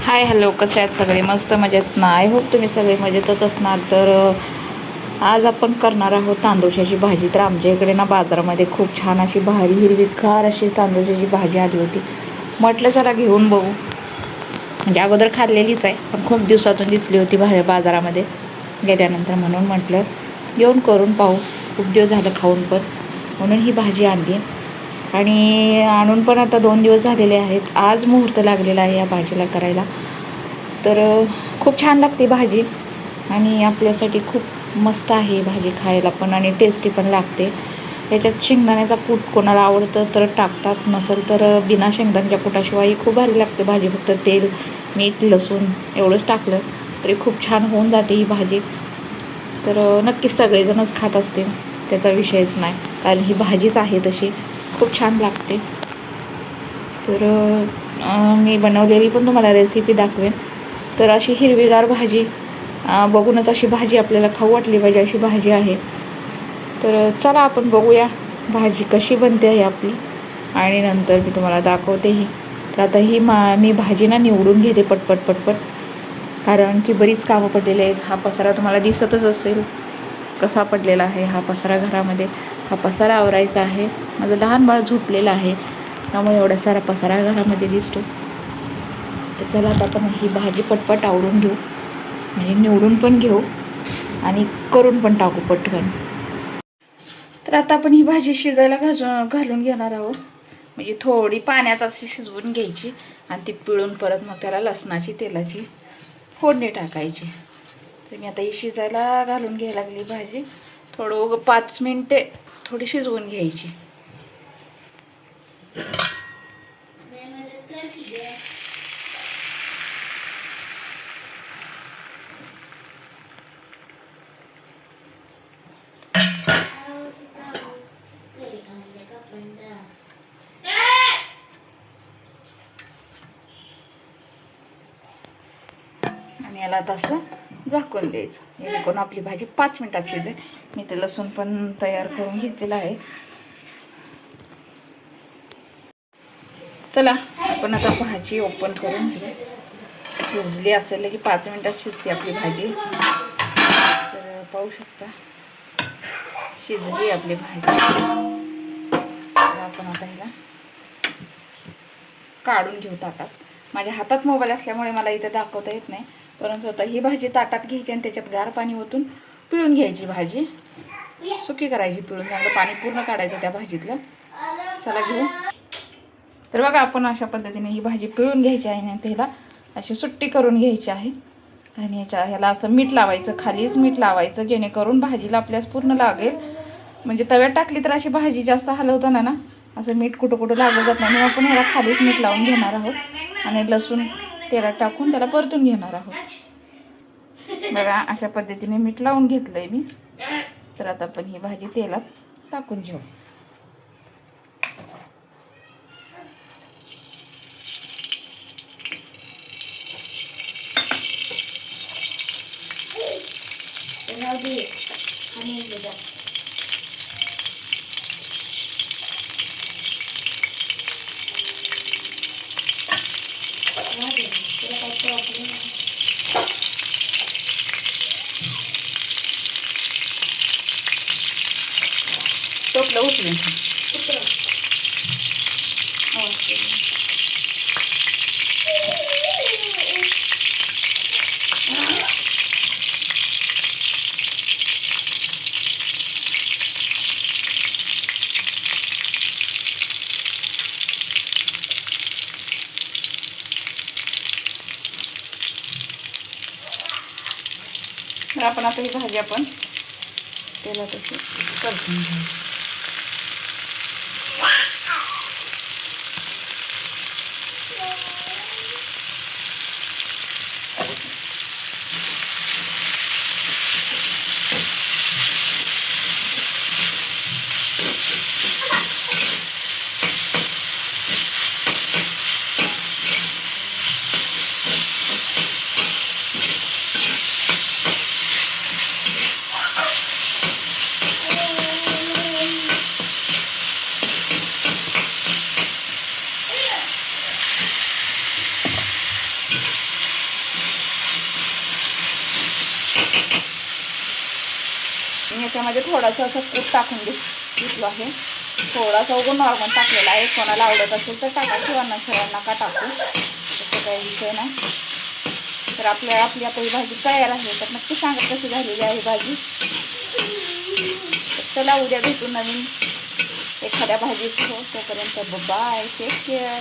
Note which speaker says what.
Speaker 1: Hi hello, कसे आहेत सगळे? मस्त मजेत ना? आय होप तुम्ही सगळे मजेतच असणार. तर आज आपण करणार आहोत तांदूळशाची भाजी. तर आमच्या इकडे ना बाजारामध्ये खूप छान अशी भारी हिरवीगार अशी तांदूळशाची भाजी आली होती. म्हटलं चला घेऊन बघू. म्हणजे अगोदर खाल्लेलीच आहे, पण खूप दिवसातून दिसली होती बाजारामध्ये गेल्यानंतर, म्हणून म्हटलं येऊन करून पाहू. खूप दिवस झालं खाऊन पण, म्हणून ही भाजी आणली. आणि आणून पण आता 2 दिवस झालेले आहेत. आज मुहूर्त लागलेला आहे या भाजीला करायला. तर खूप छान लागते भाजी आणि आपल्यासाठी खूप मस्त आहे भाजी खायला पण, आणि टेस्टी पण लागते. ह्याच्यात शेंगदाण्याचा कूट कोणाला आवडतं तर टाकतात, नसेल तर बिना शेंगदाण्याच्या कुटाशिवाय खूप भारी लागते भाजी. फक्त तेल, मीठ, लसूण एवढंच टाकलं तरी खूप छान होऊन जाते ही भाजी. तर नक्कीच सगळेजणच खात असतील, त्याचा विषयच नाही, कारण ही भाजीच आहे तशी खूप छान लागते. तर मी बनवलेली पण तुम्हाला रेसिपी दाखवेन. तर अशी हिरवीगार भाजी बघूनच अशी भाजी आपल्याला खाऊ वाटली पाहिजे, अशी भाजी आहे. तर चला आपण बघूया भाजी कशी बनते आहे आपली, आणि नंतर मी तुम्हाला दाखवतेही. तर आता मी भाजी ना निवडून घेते पटपट पटपट, कारण की बरीच कामं पडलेली आहेत. हा पसारा तुम्हाला दिसतच असेल कसा पडलेला आहे हा पसारा घरामध्ये. हा पसारा आवरायचा आहे. माझं लहान बाळ झोपलेलं आहे, त्यामुळे एवढा सारा पसारा घरामध्ये दिसतो. तर चला आता आपण ही भाजी पटपट आवरून घेऊ, म्हणजे निवडून पण घेऊ आणि करून पण टाकू पटकन. तर आता आपण ही भाजी शिजायला घालून घेणार आहोत. म्हणजे थोडी पाण्यात अशी शिजवून घ्यायची आणि ती पिळून परत मग त्याला लसणाची तेलाची फोडणी टाकायची. तर मी आता ही शिजायला घालून घ्यायला लागली भाजी. थोडं 5 मिनिटे थोडी शिजवून घ्यायची. आणि याला तसं झाकून द्यायचं, जेणेकरून आपली भाजी 5 मिनिटात शिजेल. मी ते लसूण पण तयार करून घेतलेलं आहे. चला आपण आता भाजी ओपन करून घेऊ. शिजली असेल की 5 मिनिटात शिजते आपली भाजी. तर पाहू शकता शिजली आपली भाजी. तर आपण आता ह्याला काढून घेऊ ताटात. माझ्या हातात मोबाईल असल्यामुळे मला इथे दाखवता येत नाही, परंतु आता ही भाजी ताटात घ्यायची आणि त्याच्यात गार पाणी ओतून पिळून घ्यायची. भाजी सुकी करायची, पिळून चांगलं पाणी पूर्ण काढायचं त्या भाजीतलं. चला घेऊ. तर बघा आपण अशा पद्धतीने ही भाजी पिळून घ्यायची आहे आणि त्याला अशी सुट्टी करून घ्यायची आहे. आणि ह्याला असं मीठ लावायचं, खालीच मीठ लावायचं, जेणेकरून भाजीला आपल्यास पूर्ण लागेल. म्हणजे तव्यात टाकली तर अशी भाजी जास्त हलवताना ना असं मीठ कुठं कुठं लागलं जात नाही. म्हणून आपण ह्याला खालीच मीठ लावून घेणार आहोत आणि लसूण तेलात टाकून त्याला परतून घेणार आहोत. बघा अशा पद्धतीने मीठ लावून घेतलंय मी. तर आता आपण ही भाजी तेलात टाकून घेऊ. टोपलं उचलून तर आपण आता ही भाजी आपण तेलात अशी परतून घेऊ. मी ह्याच्यामध्ये थोडंसं असं कूट टाकून घेतलं आहे. थोडासा उगं नॉर्मल टाकलेला आहे. कोणाला आवडत असेल तर टाका किंवा नका टाकू, तसं काही विषय नाही. तर आपली आता ही भाजी तयार आहे. तर नक्की सांगा कशी झालेली आहे भाजी. चला उद्या भेटू नवीन एखाद्या भाजीत. तोपर्यंत बाय, टेक केअर.